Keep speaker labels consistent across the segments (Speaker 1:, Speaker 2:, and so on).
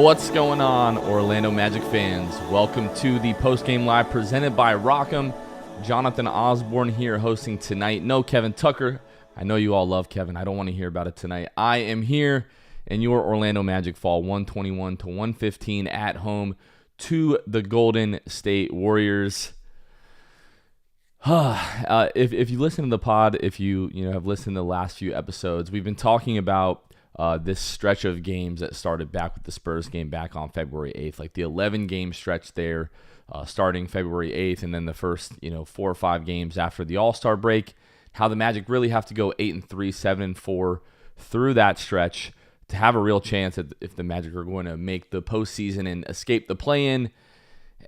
Speaker 1: What's going on, Orlando Magic fans? Welcome to the Postgame Live presented by Rock'em. Jonathan Osborne here hosting tonight. No Kevin Tucker. I know you all love Kevin. I don't want to hear about it tonight. I am here, and your Orlando Magic fall 121-115 at home to the Golden State Warriors. If you listen to the pod, if you have listened to the last few episodes, we've been talking about this stretch of games that started back with the Spurs game back on February 8th, like the 11-game stretch there starting February 8th, and then the first 4 or 5 games after the All-Star break, how the Magic really have to go 8-3, 7-4 through that stretch to have a real chance if the Magic are going to make the postseason and escape the play-in.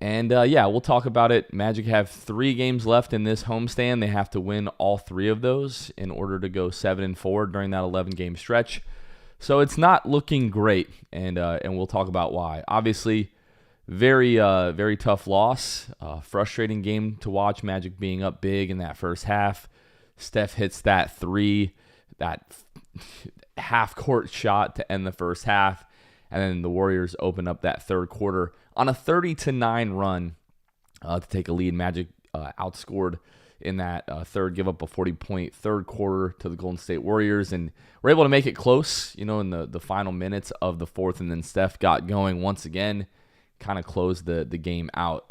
Speaker 1: And we'll talk about it. Magic have 3 games left in this homestand. They have to win all 3 of those in order to go 7-4 during that 11-game stretch. So it's not looking great, and we'll talk about why. Obviously, very tough loss. Frustrating game to watch. Magic being up big in that first half. Steph hits that 3, that half-court shot to end the first half, and then the Warriors open up that third quarter on a 30-9 run to take a lead. Magic outscored in that third, give up a 40-point third quarter to the Golden State Warriors, and were able to make it close, in the final minutes of the fourth, and then Steph got going once again, kind of closed the game out.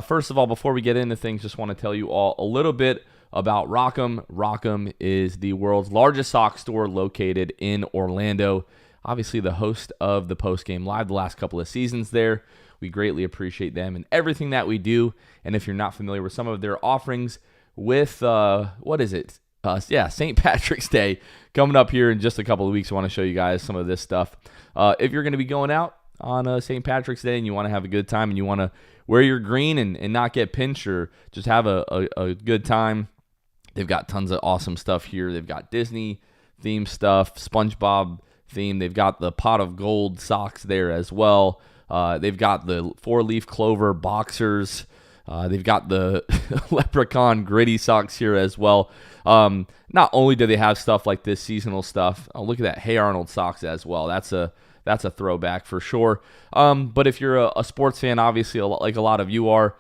Speaker 1: First of all, before we get into things, just want to tell you all a little bit about Rock'em. Rock'em is the world's largest sock store located in Orlando. Obviously, the host of the Postgame Live the last couple of seasons there. We greatly appreciate them and everything that we do. And if you're not familiar with some of their offerings with, St. Patrick's Day coming up here in just a couple of weeks, I want to show you guys some of this stuff. If you're going to be going out on St. Patrick's Day and you want to have a good time and you want to wear your green and not get pinched or just have a good time, they've got tons of awesome stuff here. They've got Disney-themed stuff, SpongeBob theme. They've got the pot of gold socks there as well. They've got the 4-leaf clover boxers. They've got the leprechaun gritty socks here as well. Not only do they have stuff like this seasonal stuff, look at that Hey Arnold socks as well. That's a throwback for sure. But if you're a sports fan, obviously like a lot of you are,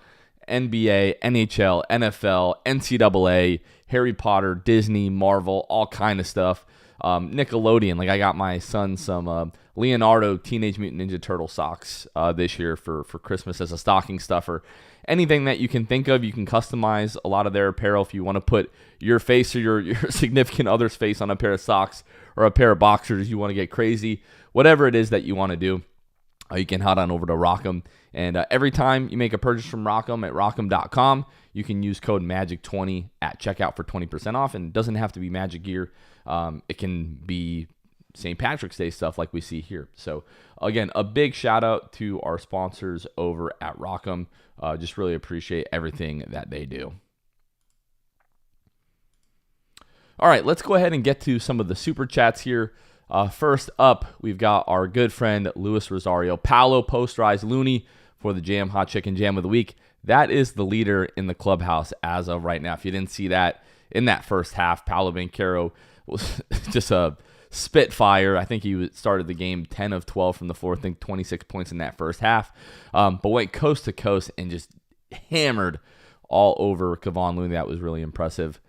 Speaker 1: NBA, NHL, NFL, NCAA, Harry Potter, Disney, Marvel, all kind of stuff. Nickelodeon, like I got my son some Leonardo Teenage Mutant Ninja Turtle socks this year for Christmas as a stocking stuffer. Anything that you can think of, you can customize a lot of their apparel. If you want to put your face or your significant other's face on a pair of socks or a pair of boxers, you want to get crazy, whatever it is that you want to do, you can head on over to Rock'em. And every time you make a purchase from Rock'em at rock'em.com, you can use code MAGIC20 at checkout for 20% off. And it doesn't have to be Magic gear. It can be St. Patrick's Day stuff like we see here. So, again, a big shout out to our sponsors over at Rock'em. Just really appreciate everything that they do. All right, let's go ahead and get to some of the super chats here. First up, we've got our good friend Luis Rosario. Paolo Posterized Looney for the Jam Hot Chicken Jam of the Week. That is the leader in the clubhouse as of right now. If you didn't see that in that first half, Paolo Banchero was just a spitfire. I think he started the game 10 of 12 from the floor. I think 26 points in that first half. But went coast to coast and just hammered all over Kevon Looney. That was really impressive.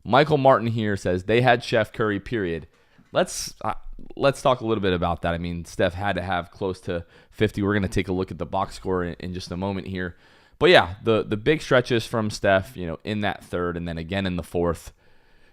Speaker 1: Michael Martin here says they had Chef Curry, period. Let's talk a little bit about that. I mean, Steph had to have close to 50. We're going to take a look at the box score in just a moment here. But yeah, the big stretches from Steph, in that third and then again in the fourth,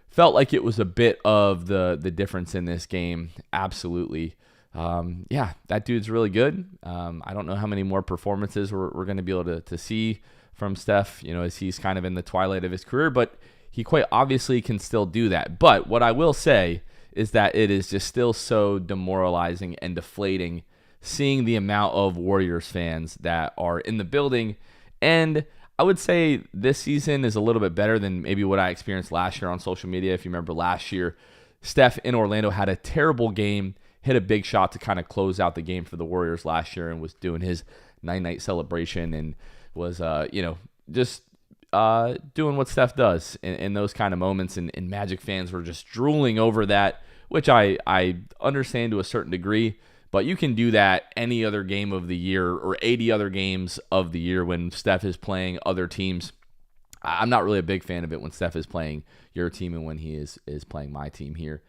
Speaker 1: felt like it was a bit of the difference in this game. Absolutely. That dude's really good. I don't know how many more performances we're going to be able to see from Steph, as he's kind of in the twilight of his career, but he quite obviously can still do that. But what I will say is that it is just still so demoralizing and deflating seeing the amount of Warriors fans that are in the building. And I would say this season is a little bit better than maybe what I experienced last year on social media. If you remember last year, Steph in Orlando had a terrible game, hit a big shot to kind of close out the game for the Warriors last year and was doing his night-night celebration and was, just doing what Steph does in those kind of moments. And Magic fans were just drooling over that, which I understand to a certain degree. But you can do that any other game of the year or 80 other games of the year when Steph is playing other teams. I'm not really a big fan of it when Steph is playing your team and when he is playing my team here.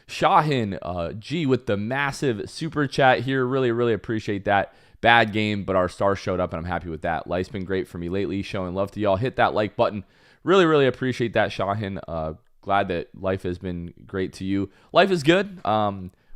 Speaker 1: Shahin G with the massive super chat here. Really, really appreciate that. Bad game, but our stars showed up, and I'm happy with that. Life's been great for me lately. Showing love to y'all. Hit that like button. Really, really appreciate that, Shahin. Glad that life has been great to you. Life is good.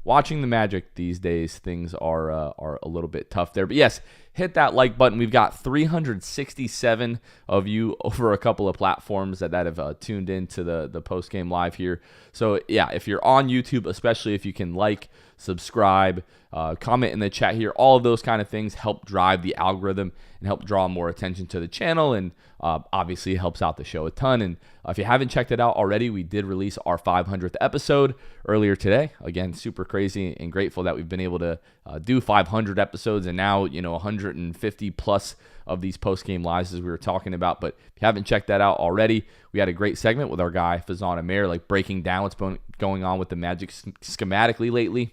Speaker 1: Watching the Magic these days, things are a little bit tough there. But yes, hit that like button. We've got 367 of you over a couple of platforms that have tuned into the post-game live here. So yeah, if you're on YouTube, especially if you can like, subscribe, comment in the chat here, all of those kind of things help drive the algorithm and help draw more attention to the channel, and obviously helps out the show a ton. And if you haven't checked it out already, we did release our 500th episode earlier today. Again, super crazy and grateful that we've been able to do 500 episodes, and now 150 plus of these post-game lives as we were talking about. But if you haven't checked that out already, we had a great segment with our guy Fazan Amer, like breaking down what's been going on with the Magic schematically lately.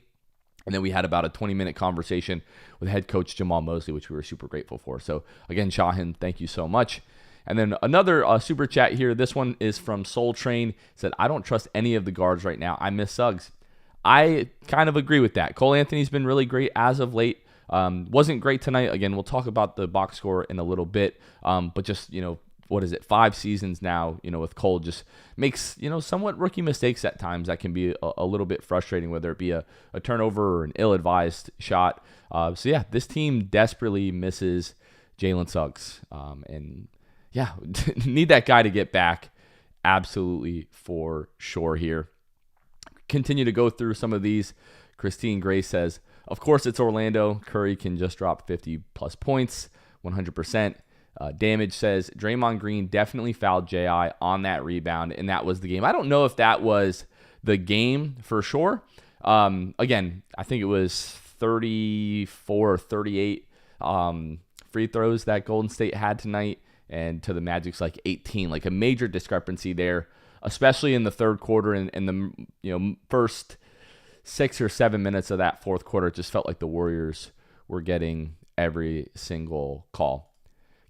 Speaker 1: And then we had about a 20-minute conversation with head coach Jamal Mosley, which we were super grateful for. So again, Shahin, thank you so much. And then another super chat here. This one is from Soul Train. Said, I don't trust any of the guards right now. I miss Suggs. I kind of agree with that. Cole Anthony's been really great as of late. Wasn't great tonight. Again, we'll talk about the box score in a little bit. But just, what is it, 5 seasons now, with Cole, just makes, somewhat rookie mistakes at times that can be a little bit frustrating, whether it be a turnover or an ill-advised shot. So yeah, this team desperately misses Jalen Suggs. And yeah, need that guy to get back. Absolutely for sure here. Continue to go through some of these. Christine Gray says, of course it's Orlando. Curry can just drop 50 plus points, 100%. Damage says, Draymond Green definitely fouled J.I. on that rebound, and that was the game. I don't know if that was the game for sure. Again, I think it was 34 or 38 free throws that Golden State had tonight, and to the Magic's like 18, like a major discrepancy there, especially in the third quarter and the first 6 or 7 minutes of that fourth quarter. It just felt like the Warriors were getting every single call.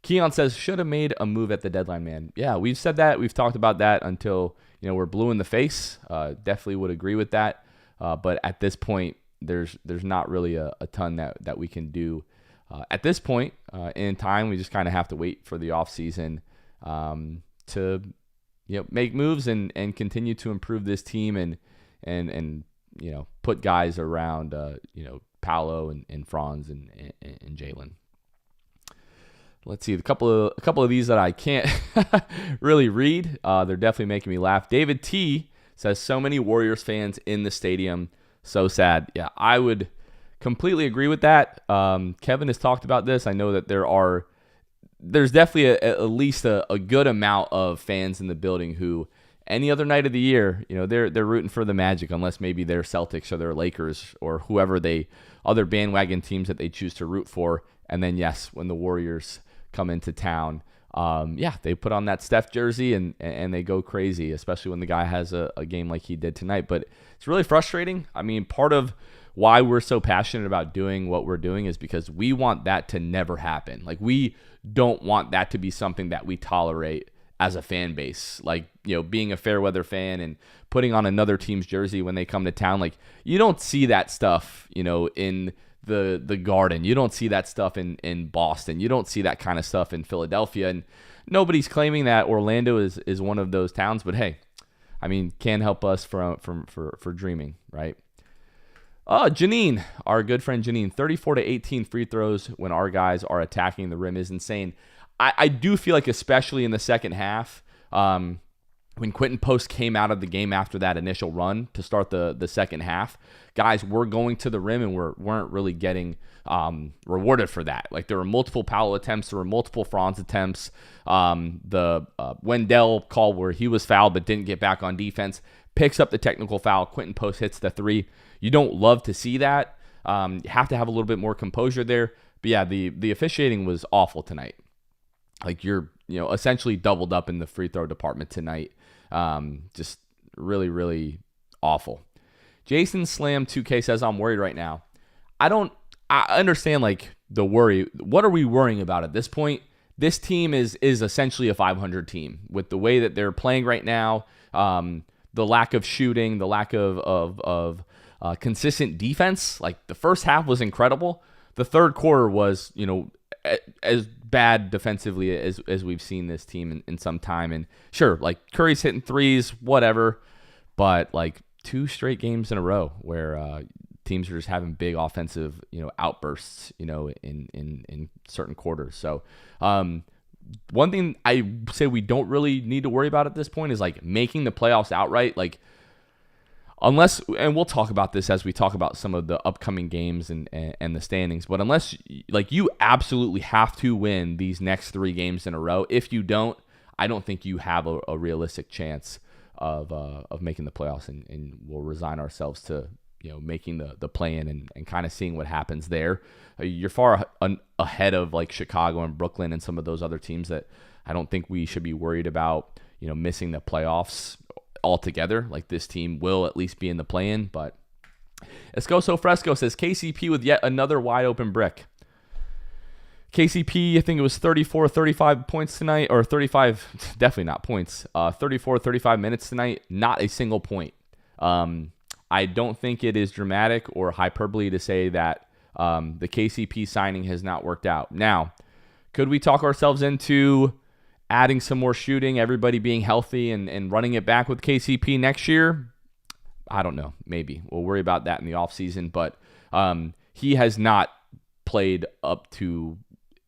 Speaker 1: Keon says, should have made a move at the deadline, man. Yeah, we've said that. We've talked about that until we're blue in the face. Definitely would agree with that. But at this point, there's not really a ton that we can do. At this point in time, we just kind of have to wait for the offseason to make moves and continue to improve this team and put guys around Paolo and Franz and Jalen. Let's see, a couple of these that I can't really read. They're definitely making me laugh. David T says, so many Warriors fans in the stadium. So sad. Yeah, I would completely agree with that. Kevin has talked about this. I know that there's definitely at least a good amount of fans in the building who any other night of the year, they're rooting for the Magic, unless maybe they're Celtics or they're Lakers or whoever other bandwagon teams that they choose to root for. And then yes, when the Warriors come into town, they put on that Steph jersey and they go crazy, especially when the guy has a game like he did tonight. But it's really frustrating. I mean, part of why we're so passionate about doing what we're doing is because we want that to never happen. Like, we don't want that to be something that we tolerate as a fan base. Like, being a fair weather fan and putting on another team's jersey when they come to town. Like, you don't see that stuff, in the Garden. You don't see that stuff in Boston. You don't see that kind of stuff in Philadelphia. And nobody's claiming that Orlando is one of those towns. But hey, I mean, can't help us for dreaming, right? Janine, our good friend Janine, 34 to 18 free throws when our guys are attacking the rim is insane. I do feel like, especially in the second half, when Quentin Post came out of the game after that initial run to start the second half, guys were going to the rim and weren't really getting rewarded for that. Like, there were multiple Paolo attempts, there were multiple Franz attempts. The Wendell call where he was fouled but didn't get back on defense, picks up the technical foul. Quentin Post hits the three. You don't love to see that. You have to have a little bit more composure there. But yeah, the officiating was awful tonight. Like, you're essentially doubled up in the free throw department tonight. Just really, really awful. Jason Slam 2K says, I'm worried right now. I understand like the worry. What are we worrying about at this point? This team is essentially a 500 team with the way that they're playing right now. The lack of shooting, the lack of consistent defense. Like the first half was incredible. The third quarter was, as bad defensively as we've seen this team in some time. And sure, like Curry's hitting threes, whatever. But like 2 straight games in a row where teams are just having big offensive, outbursts, in certain quarters. So one thing I say we don't really need to worry about at this point is like making the playoffs outright. Like unless, and we'll talk about this as we talk about some of the upcoming games and the standings, but unless like you absolutely have to win these next 3 games in a row. If you don't, I don't think you have a realistic chance of making the playoffs, and we'll resign ourselves to making the play-in and kind of seeing what happens there. You're far ahead of like Chicago and Brooklyn and some of those other teams that I don't think we should be worried about missing the playoffs altogether. Like this team will at least be in the play-in. But Escoso Fresco says KCP with yet another wide open brick. KCP, I think it was 35 points tonight, or 35, definitely not points, 35 minutes tonight, not a single point. I don't think it is dramatic or hyperbole to say that the KCP signing has not worked out. Now, could we talk ourselves into adding some more shooting, everybody being healthy and running it back with KCP next year? I don't know. Maybe. We'll worry about that in the offseason, but he has not played up to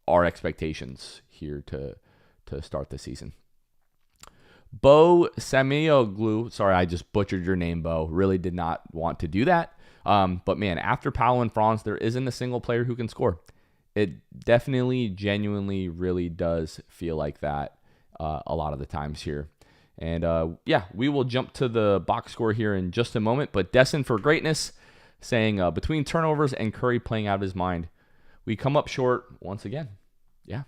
Speaker 1: our expectations here to start the season. Bo Samioglu, sorry, I just butchered your name, Bo. Really did not want to do that. But man, after Paolo and Franz, there isn't a single player who can score. It definitely, genuinely, really does feel like that a lot of the times here. And we will jump to the box score here in just a moment. But Destin for Greatness saying between turnovers and Curry playing out of his mind, we come up short once again. Yeah,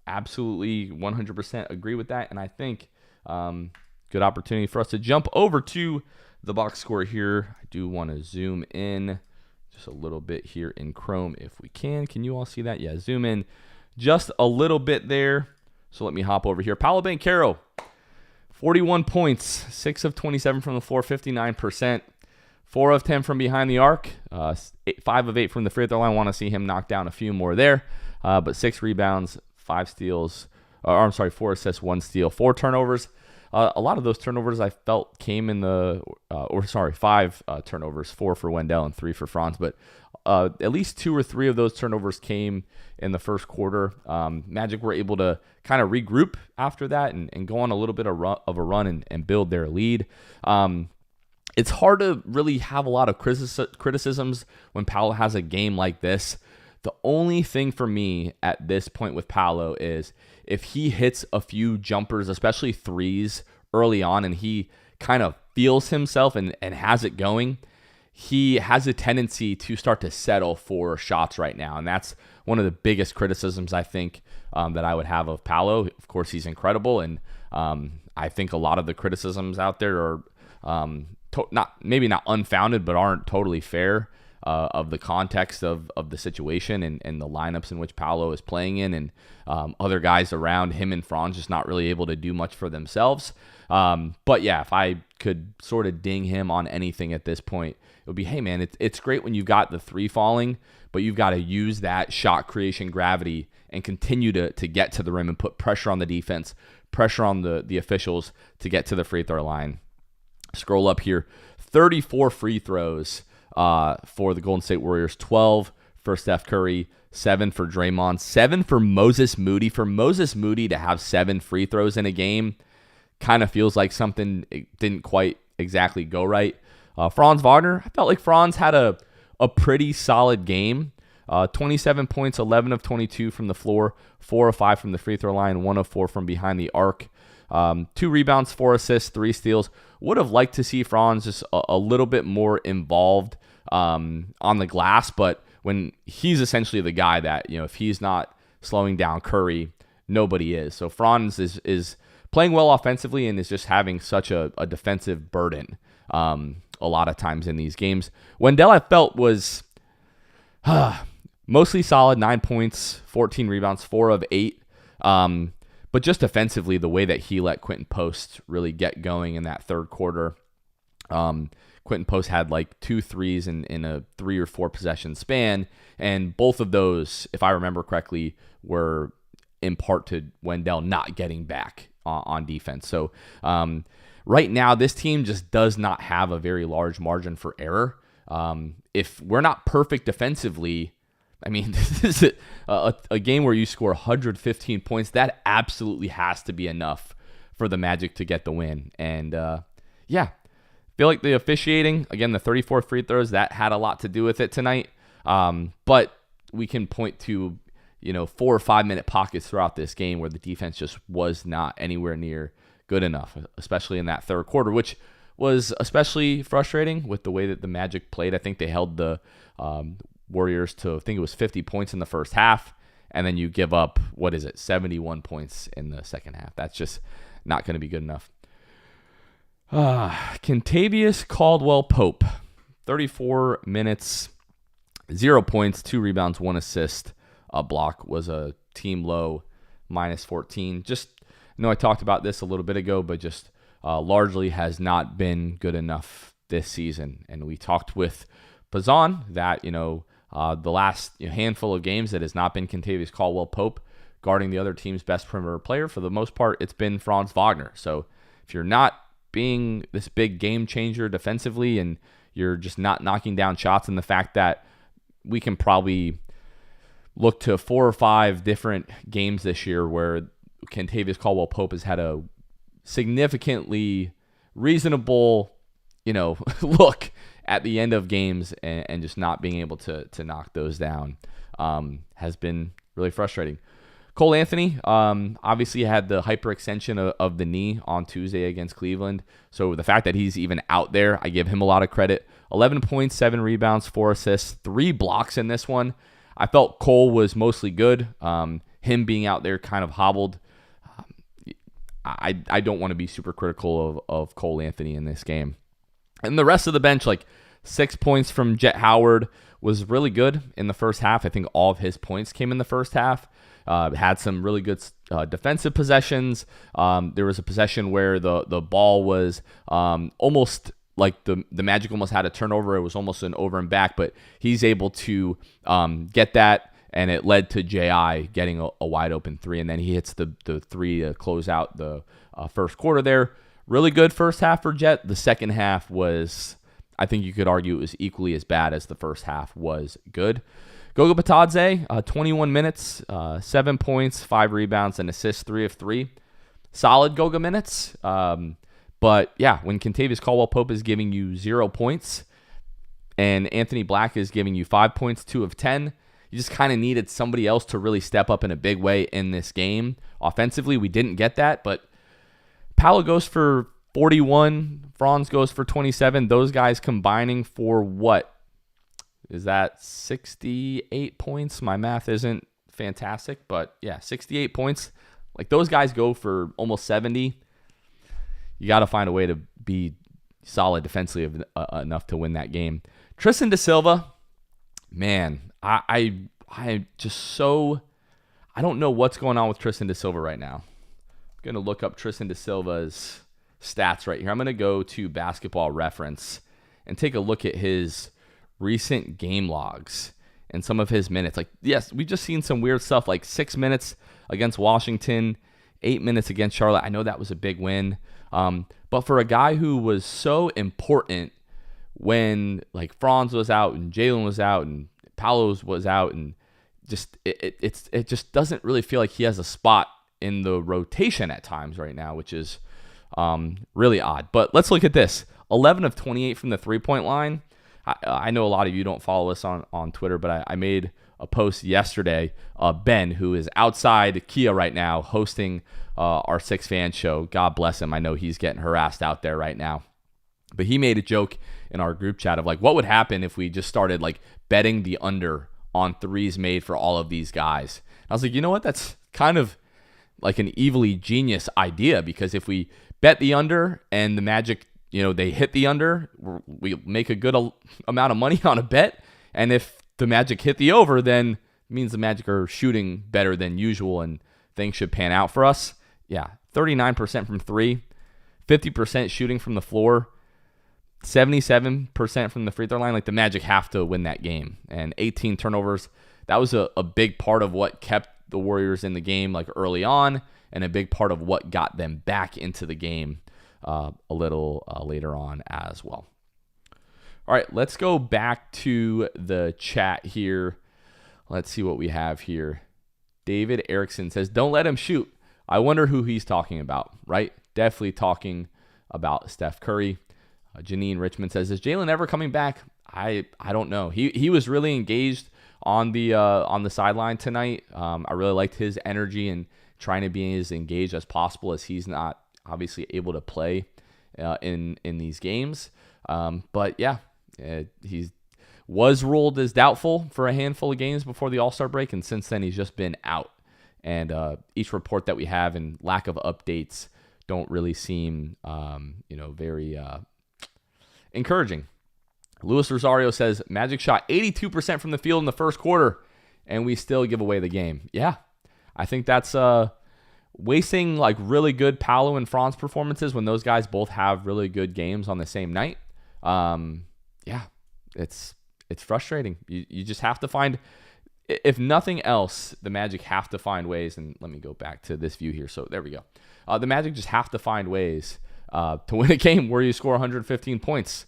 Speaker 1: absolutely 100% agree with that. And I think good opportunity for us to jump over to the box score here. I do want to zoom in just a little bit here in Chrome if we can. Can you all see that? Yeah, zoom in just a little bit there. So let me hop over here. Paolo Banchero, 41 points, 6 of 27 from the floor, 59%. 4 of 10 from behind the arc, 5 of 8 from the free throw line. Want to see him knock down a few more there. But 6 rebounds, 5 steals, 4 assists, 1 steal, 4 turnovers. A lot of those turnovers I felt came in 5 turnovers, 4 for Wendell and 3 for Franz. But at least 2 or 3 of those turnovers came in the first quarter. Magic were able to kind of regroup after that and go on a little bit of a run and build their lead. It's hard to really have a lot of criticisms when Paolo has a game like this. The only thing for me at this point with Paolo is if he hits a few jumpers, especially threes early on, and he kind of feels himself and has it going, he has a tendency to start to settle for shots right now. And that's one of the biggest criticisms I think that I would have of Paolo. Of course, he's incredible. And I think a lot of the criticisms out there are maybe not unfounded, but aren't totally fair of the context of the situation and the lineups in which Paolo is playing in, and other guys around him and Franz just not really able to do much for themselves. But yeah, if I could sort of ding him on anything at this point, it would be, hey man, it's great when you've got the 3 falling, but you've got to use that shot creation gravity and continue to get to the rim and put pressure on the defense, pressure on the officials to get to the free throw line. Scroll up here, 34 free throws for the Golden State Warriors, 12 for Steph Curry, 7 for Draymond, 7 for Moses Moody. For Moses Moody to have 7 free throws in a game kind of feels like something didn't quite exactly go right. Franz Wagner, I felt like Franz had a pretty solid game. 27 points, 11 of 22 from the floor, 4 of 5 from the free throw line, 1 of 4 from behind the arc. 2 rebounds, 4 assists, 3 steals. Would have liked to see Franz just a little bit more involved on the glass, but when he's essentially the guy that, if he's not slowing down Curry, nobody is. So Franz is playing well offensively and is just having such a defensive burden a lot of times in these games. Wendell, I felt, was Mostly solid, 9 points, 14 rebounds, 4 of 8. But just defensively, the way that he let Quentin Post really get going in that third quarter, Quentin Post had like 2 threes in a 3 or 4 possession span, and both of those, if I remember correctly, were in part to Wendell not getting back on defense. So right now, this team just does not have a very large margin for error. If we're not perfect defensively, I mean, this is a game where you score 115 points. That absolutely has to be enough for the Magic to get the win. And feel like the officiating, again, the 34 free throws, that had a lot to do with it tonight. But we can point to 4 or 5 minute pockets throughout this game where the defense just was not anywhere near good enough, especially in that third quarter, which was especially frustrating with the way that the Magic played. I think they held the Warriors to, I think it was 50 points in the first half, and then you give up, 71 points in the second half. That's just not going to be good enough. Kentavious Caldwell-Pope, 34 minutes, 0 points, 2 rebounds, 1 assist, a block, was a team low, minus 14. Just, I know I talked about this a little bit ago, but just largely has not been good enough this season. And we talked with Pazan that, the last handful of games that has not been Kentavious Caldwell-Pope guarding the other team's best perimeter player. For the most part, it's been Franz Wagner. So if you're not being this big game changer defensively and you're just not knocking down shots, and the fact that we can probably look to 4 or 5 different games this year where Kentavious Caldwell-Pope has had a significantly reasonable, look at the end of games and just not being able to knock those down has been really frustrating. Cole Anthony obviously had the hyperextension of the knee on Tuesday against Cleveland. So the fact that he's even out there, I give him a lot of credit. 11 points, 7 rebounds, 4 assists, 3 blocks in this one. I felt Cole was mostly good. Him being out there kind of hobbled. I don't want to be super critical of Cole Anthony in this game. And the rest of the bench, like 6 points from Jet Howard, was really good in the first half. I think all of his points came in the first half. Had some really good defensive possessions. There was a possession where the ball was almost like the Magic almost had a turnover. It was almost an over and back, but he's able to get that, and it led to J.I. getting a wide open 3, and then he hits the 3 to close out the first quarter there. Really good first half for Jet. The second half was, I think you could argue, it was equally as bad as the first half was good. Goga Bitadze, 21 minutes, 7 points, 5 rebounds, and assists, 3 of 3. Solid Goga minutes. But yeah, when Kentavious Caldwell-Pope is giving you 0 points and Anthony Black is giving you 5 points, 2 of 10, you just kind of needed somebody else to really step up in a big way in this game. Offensively, we didn't get that, but Paolo goes for 41, Franz goes for 27. Those guys combining for what? Is that 68 points? My math isn't fantastic, but yeah, 68 points. Like, those guys go for almost 70. You got to find a way to be solid defensively enough to win that game. Tristan da Silva, man, I just so, I don't know what's going on with Tristan da Silva right now. I'm going to look up Tristan da Silva's stats right here. I'm going to go to Basketball Reference and take a look at his recent game logs and some of his minutes. Like, yes, we've just seen some weird stuff, like 6 minutes against Washington, 8 minutes against Charlotte. I know that was a big win. But for a guy who was so important when, like, Franz was out and Jalen was out and Paolo was out, and just it just doesn't really feel like he has a spot in the rotation at times right now, which is really odd. But let's look at this. 11 of 28 from the three-point line. I know a lot of you don't follow us on Twitter, but I made a post yesterday. Ben, who is outside Kia right now, hosting our Six Fan Show. God bless him. I know he's getting harassed out there right now. But he made a joke in our group chat of, like, what would happen if we just started, like, betting the under on threes made for all of these guys. And I was like, you know what? That's kind of like an evilly genius idea, because if we bet the under and the Magic, they hit the under, we make a good amount of money on a bet. And if the Magic hit the over, then it means the Magic are shooting better than usual and things should pan out for us. Yeah, 39% from three, 50% shooting from the floor, 77% from the free throw line. Like, the Magic have to win that game. And 18 turnovers, that was a big part of what kept the Warriors in the game like early on, and a big part of what got them back into the game a little later on as well. All right, let's go back to the chat here. Let's see what we have here. David Erickson says, don't let him shoot. I wonder who he's talking about, right? Definitely talking about Steph Curry. Janine Richmond says, is Jalen ever coming back? I don't know. He was really engaged on the sideline tonight. I really liked his energy and trying to be as engaged as possible, as he's not obviously able to play in these games. But yeah, he was ruled as doubtful for a handful of games before the All-Star break, and since then he's just been out. And each report that we have and lack of updates don't really seem very encouraging. Luis Rosario says, Magic shot 82% from the field in the first quarter, and we still give away the game. Yeah, I think that's wasting like really good Paolo and Franz performances when those guys both have really good games on the same night. Yeah, it's frustrating. You just have to find, if nothing else, the Magic have to find ways, and let me go back to this view here. So there we go. The Magic just have to find ways to win a game where you score 115 points.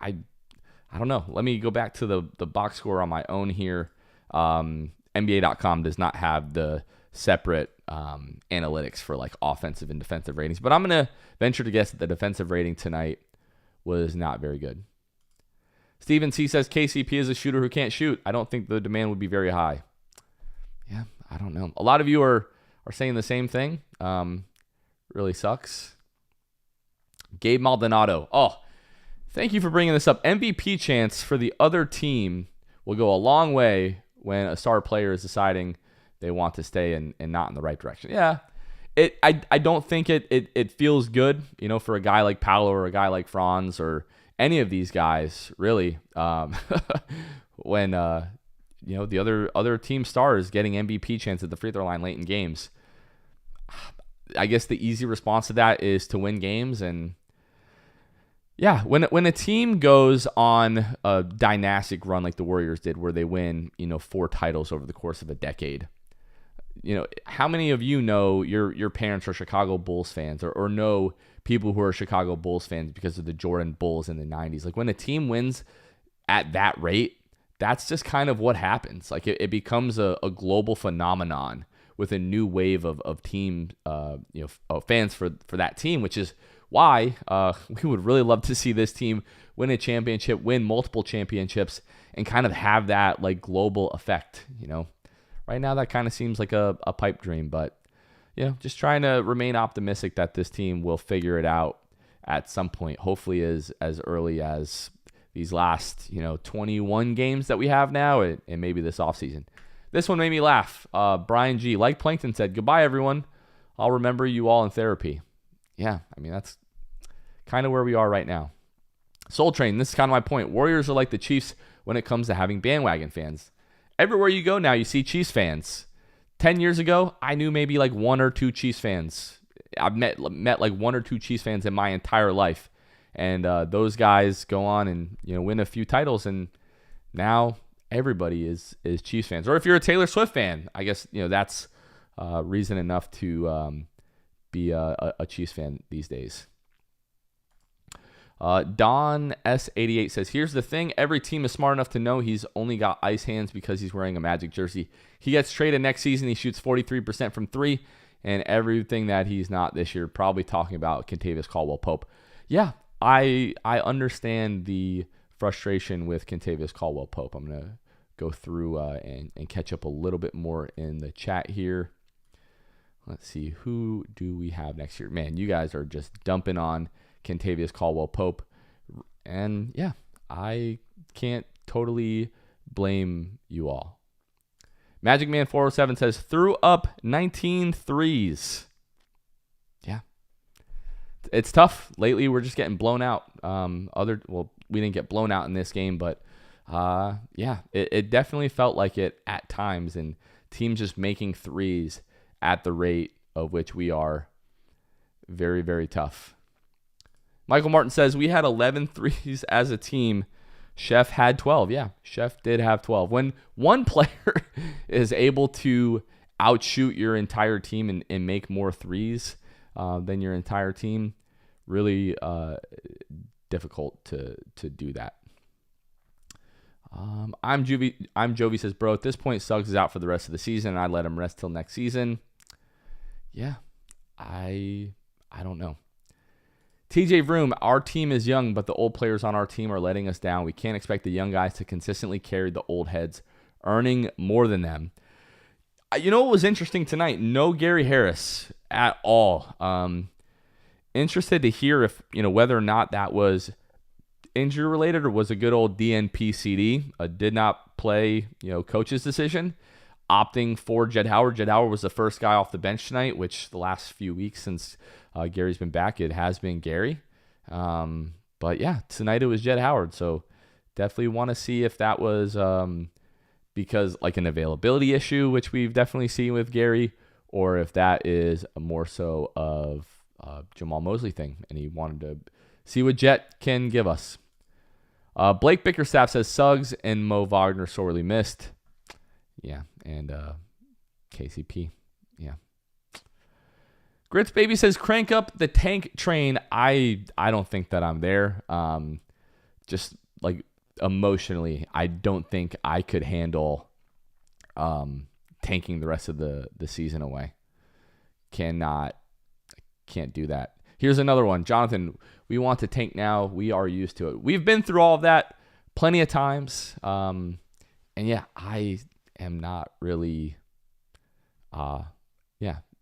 Speaker 1: I don't know. Let me go back to the box score on my own here. NBA.com does not have the separate analytics for like offensive and defensive ratings, but I'm going to venture to guess that the defensive rating tonight was not very good. Steven C says KCP is a shooter who can't shoot. I don't think the demand would be very high. Yeah, I don't know. A lot of you are saying the same thing. Really sucks. Gabe Maldonado. Oh, thank you for bringing this up. MVP chance for the other team will go a long way when a star player is deciding they want to stay and not in the right direction. Yeah, I don't think it feels good, for a guy like Paolo or a guy like Franz or any of these guys, really, when the other team stars getting MVP chance at the free throw line late in games. I guess the easy response to that is to win games. And yeah, when a team goes on a dynastic run like the Warriors did, where they win 4 titles over the course of a decade, how many of you know your parents are Chicago Bulls fans or know people who are Chicago Bulls fans because of the Jordan Bulls in the 90s? Like, when a team wins at that rate, that's just kind of what happens. Like, it becomes a global phenomenon with a new wave of team fans for that team, which is why we would really love to see this team win a championship, win multiple championships, and kind of have that like global effect. Right now that kind of seems like a pipe dream, but just trying to remain optimistic that this team will figure it out at some point, hopefully as early as these last 21 games that we have now, and maybe this offseason. This one made me laugh. Brian G, like Plankton said, goodbye everyone, I'll remember you all in therapy. Yeah, I mean, that's kind of where we are right now. Soul Train, this is kind of my point. Warriors are like the Chiefs when it comes to having bandwagon fans. Everywhere you go now, you see Chiefs fans. 10 years ago, I knew maybe like 1 or 2 Chiefs fans. I've met like 1 or 2 Chiefs fans in my entire life. And those guys go on and win a few titles, and now everybody is Chiefs fans. Or if you're a Taylor Swift fan, I guess that's reason enough to be a Chiefs fan these days. Don S88 says, here's the thing. Every team is smart enough to know he's only got ice hands because he's wearing a Magic jersey. He gets traded next season. He shoots 43% from 3 and everything that he's not this year. Probably talking about Kentavious Caldwell-Pope. Yeah, I understand the frustration with Kentavious Caldwell-Pope. I'm going to go through and catch up a little bit more in the chat here. Let's see, who do we have next year? Man, you guys are just dumping on Kentavious Caldwell-Pope. And yeah, I can't totally blame you all. Magic Man 407 says, threw up 19 threes. Yeah. It's tough. Lately, we're just getting blown out. We didn't get blown out in this game, but it definitely felt like it at times, and teams just making threes at the rate of which we are. Very, very tough. Michael Martin says, we had 11 threes as a team. Chef had 12. Yeah, Chef did have 12. When one player is able to outshoot your entire team and make more threes than your entire team, really difficult to do that. I'm Jovi says, bro, at this point, Suggs is out for the rest of the season. I'd let him rest till next season. Yeah, I don't know. TJ Vroom, our team is young, but the old players on our team are letting us down. We can't expect the young guys to consistently carry the old heads, earning more than them. You know what was interesting tonight? No Gary Harris at all. Interested to hear if, whether or not that was injury related or was a good old DNP-CD, did not play, coach's decision, opting for Jed Howard. Jed Howard was the first guy off the bench tonight, which the last few weeks since Gary's been back, it has been Gary. But yeah, tonight it was Jed Howard. So definitely want to see if that was because like an availability issue, which we've definitely seen with Gary, or if that is more so of Jamal Mosley thing, and he wanted to see what Jet can give us. Blake Bickerstaff says Suggs and Mo Wagner sorely missed. Yeah, and KCP. Yeah. Grits Baby says crank up the tank train. I don't think that I'm there. Just like emotionally, I don't think I could handle tanking the rest of the season away. Can't do that. Here's another one. Jonathan, we want to tank now. We are used to it. We've been through all of that plenty of times. And yeah, I am not really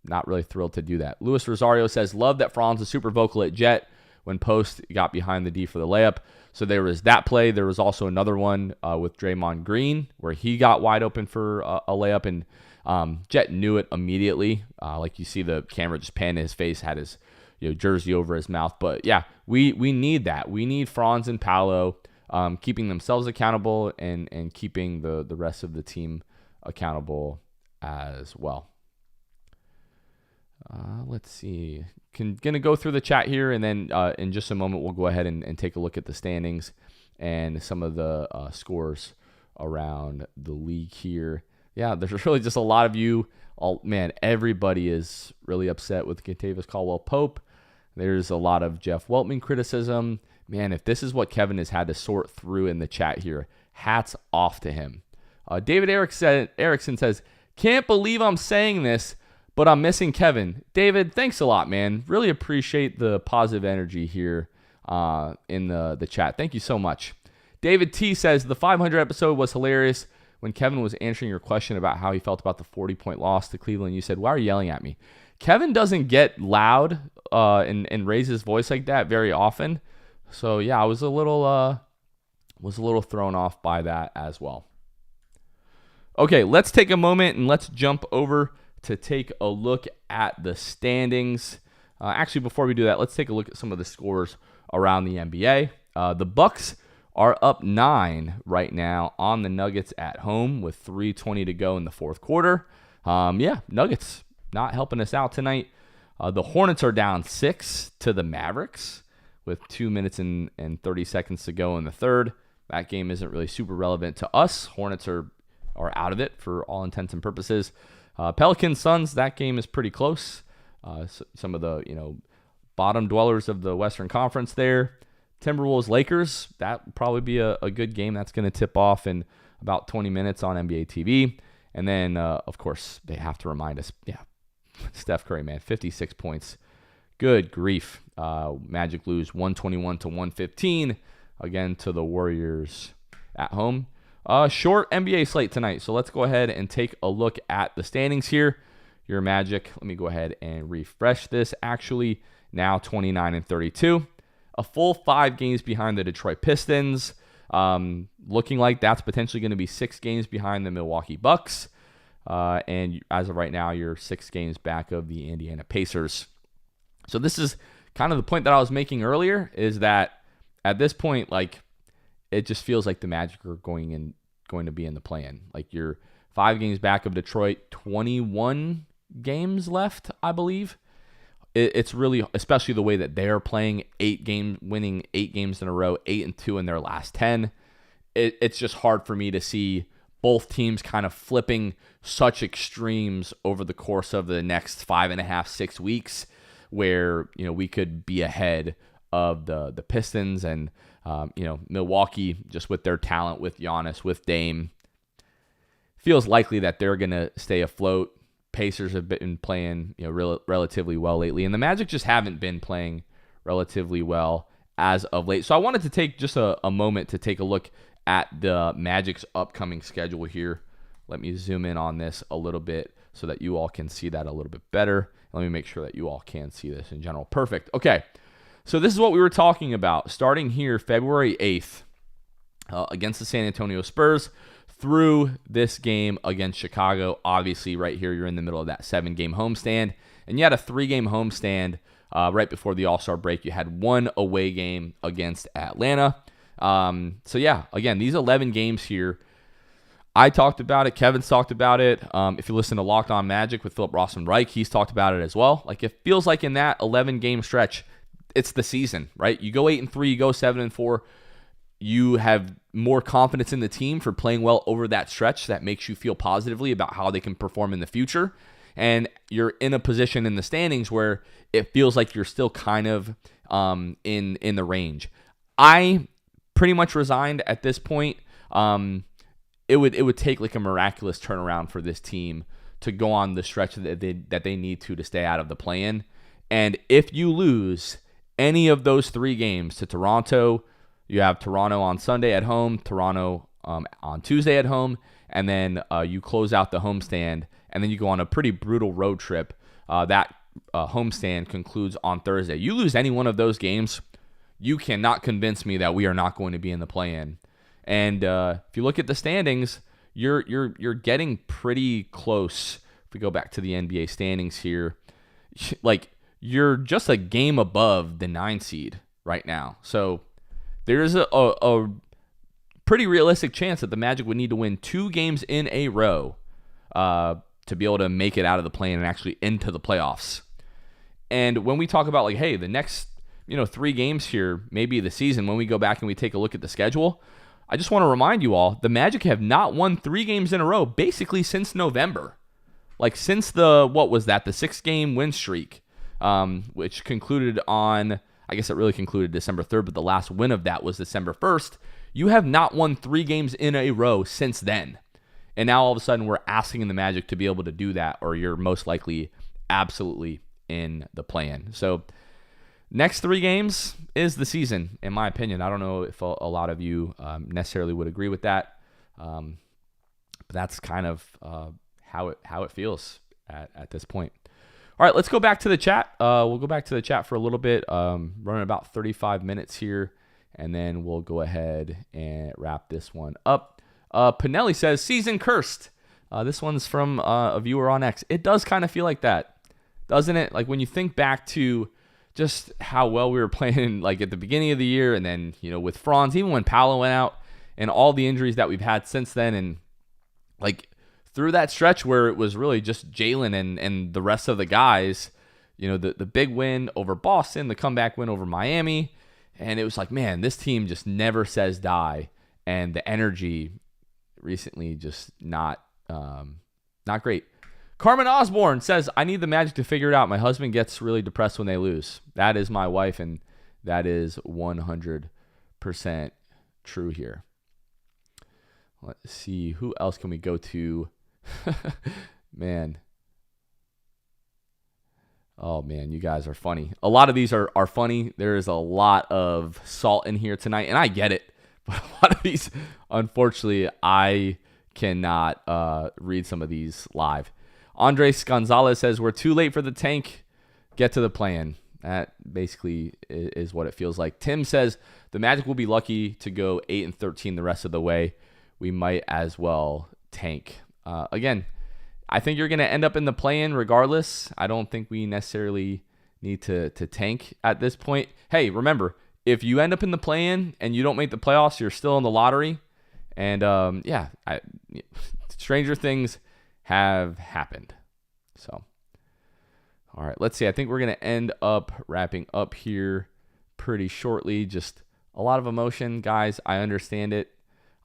Speaker 1: not really thrilled to do that. Luis Rosario says, love that Franz was super vocal at Jet when Post got behind the D for the layup. So there was that play. There was also another one with Draymond Green where he got wide open for a layup, and Jet knew it immediately. Like you see the camera just pan his face, had his jersey over his mouth. But yeah, we need that. We need Franz and Paolo keeping themselves accountable and keeping the rest of the team accountable as well. Let's see. Gonna go through the chat here, and then in just a moment we'll go ahead and take a look at the standings and some of the scores around the league here. Yeah, there's really just a lot of you. Everybody is really upset with Kentavious Caldwell-Pope. There's a lot of Jeff Weltman criticism. Man, if this is what Kevin has had to sort through in the chat here, hats off to him. David Erickson says, can't believe I'm saying this, but I'm missing Kevin. David, thanks a lot, man. Really appreciate the positive energy here in the chat. Thank you so much. David T says, the 500 episode was hilarious. When Kevin was answering your question about how he felt about the 40-point loss to Cleveland, you said, why are you yelling at me? Kevin doesn't get loud and raise his voice like that very often. So, yeah, I was a little thrown off by that as well. Okay, let's take a moment and let's jump over to take a look at the standings. Actually, before we do that, let's take a look at some of the scores around the NBA. The Bucks are up 9 right now on the Nuggets at home with 3:20 to go in the fourth quarter. Nuggets not helping us out tonight. The Hornets are down 6 to the Mavericks with 2 minutes and 30 seconds to go in the third. That game isn't really super relevant to us. Hornets are out of it for all intents and purposes. Pelicans Suns, that game is pretty close. Some of the bottom dwellers of the Western Conference there. Timberwolves Lakers, that would probably be a good game. That's going to tip off in about 20 minutes on NBA TV. And then, of course, they have to remind us, Steph Curry, man, 56 points. Good grief. Magic lose 121 to 115 again to the Warriors at home. Short NBA slate tonight, so let's go ahead and take a look at the standings here. Your Magic, let me go ahead and refresh this. Actually, now 29 and 32. A full 5 games behind the Detroit Pistons. Looking like that's potentially going to be 6 games behind the Milwaukee Bucks. And as of right now, you're 6 games back of the Indiana Pacers. So this is kind of the point that I was making earlier, is that at this point, like, it just feels like the Magic are going to be in the play-in. Like you're 5 games back of Detroit, 21 games left, I believe. It's really, especially the way that they're playing, winning 8 games in a row, 8-2 in their last 10. It's just hard for me to see both teams kind of flipping such extremes over the course of the next 5.5, 6 weeks, where we could be ahead of the Pistons and Milwaukee, just with their talent, with Giannis, with Dame. Feels likely that they're going to stay afloat. Pacers have been playing relatively well lately, and the Magic just haven't been playing relatively well as of late. So I wanted to take just a moment to take a look at the Magic's upcoming schedule here. Let me zoom in on this a little bit so that you all can see that a little bit better. Let me make sure that you all can see this in general. Perfect. Okay, so this is what we were talking about. Starting here February 8th against the San Antonio Spurs through this game against Chicago. Obviously, right here, you're in the middle of that 7-game homestand. And you had a 3-game homestand right before the All-Star break. You had 1 away game against Atlanta. So yeah, again, these 11 games here, I talked about it. Kevin's talked about it. If you listen to Locked On Magic with Philip Rossman-Reich, he's talked about it as well. Like, it feels like in that 11-game stretch, it's the season, right? You go 8-3, you go 7-4. You have more confidence in the team for playing well over that stretch. That makes you feel positively about how they can perform in the future. And you're in a position in the standings where it feels like you're still kind of in the range. I pretty much resigned at this point. It would take like a miraculous turnaround for this team to go on the stretch that they need to stay out of the play-in. And if you lose any of those 3 games to Toronto, you have Toronto on Sunday at home, Toronto on Tuesday at home, and then you close out the homestand, and then you go on a pretty brutal road trip. That homestand concludes on Thursday. You lose any one of those games, you cannot convince me that we are not going to be in the play-in. And if you look at the standings, you're getting pretty close. If we go back to the NBA standings here, like you're just a game above the 9 seed right now. So there's a pretty realistic chance that the Magic would need to win 2 games in a row to be able to make it out of the play-in and actually into the playoffs. And when we talk about like, hey, the next 3 games here, maybe the season, when we go back and we take a look at the schedule, I just want to remind you all, the Magic have not won 3 games in a row basically since November. Like since the 6-game win streak, which concluded on, I guess it really concluded December 3rd, but the last win of that was December 1st. You have not won 3 games in a row since then. And now all of a sudden we're asking the Magic to be able to do that, or you're most likely absolutely in the play-in. So next 3 games is the season, in my opinion. I don't know if a lot of you necessarily would agree with that, but that's kind of how it feels at this point. All right, let's go back to the chat. We'll go back to the chat for a little bit, running about 35 minutes here, and then we'll go ahead and wrap this one up. Pinelli says, season cursed. This one's from a viewer on X. It does kind of feel like that, doesn't it? Like when you think back to just how well we were playing like at the beginning of the year, and then, with Franz, even when Paolo went out, and all the injuries that we've had since then, and like through that stretch where it was really just Jalen and the rest of the guys, the big win over Boston, the comeback win over Miami, and it was like, man, this team just never says die, and the energy recently just not great. Carmen Osborne says, I need the Magic to figure it out. My husband gets really depressed when they lose. That is my wife, and that is 100% true here. Let's see. Who else can we go to? Man. Oh, man, you guys are funny. A lot of these are funny. There is a lot of salt in here tonight, and I get it. But a lot of these, unfortunately, I cannot read some of these live. Andres Gonzalez says, we're too late for the tank. Get to the play-in. That basically is what it feels like. Tim says, the Magic will be lucky to go 8-13 the rest of the way. We might as well tank. Again, I think you're going to end up in the play-in regardless. I don't think we necessarily need to tank at this point. Hey, remember, if you end up in the play-in and you don't make the playoffs, you're still in the lottery. And stranger things have happened. So, all right, let's see. I think we're going to end up wrapping up here pretty shortly. Just a lot of emotion, guys. I understand it.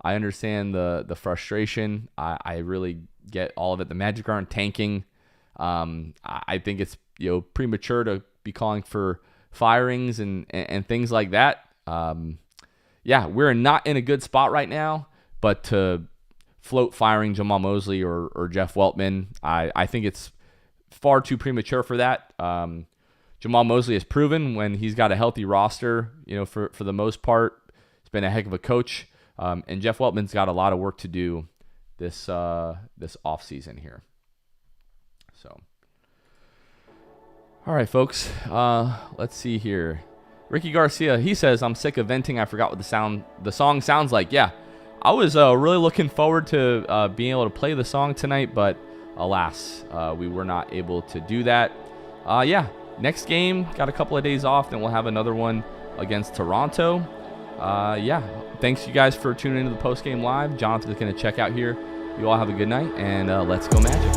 Speaker 1: I understand the frustration. I really get all of it. The Magic aren't tanking. I think it's premature to be calling for firings and things like that. We're not in a good spot right now, but to float firing Jamal Mosley or Jeff Weltman, I think it's far too premature for that. Jamal Mosley has proven when he's got a healthy roster, for the most part, he's been a heck of a coach. And Jeff Weltman's got a lot of work to do this offseason here. So, all right, folks, let's see here. Ricky Garcia, he says, I'm sick of venting. I forgot what the song sounds like. Yeah, I was really looking forward to being able to play the song tonight, but alas, we were not able to do that. Next game, got a couple of days off, then we'll have another one against Toronto. Thanks you guys for tuning into the Postgame Live. Jonathan's going to check out here. You all have a good night, and let's go Magic.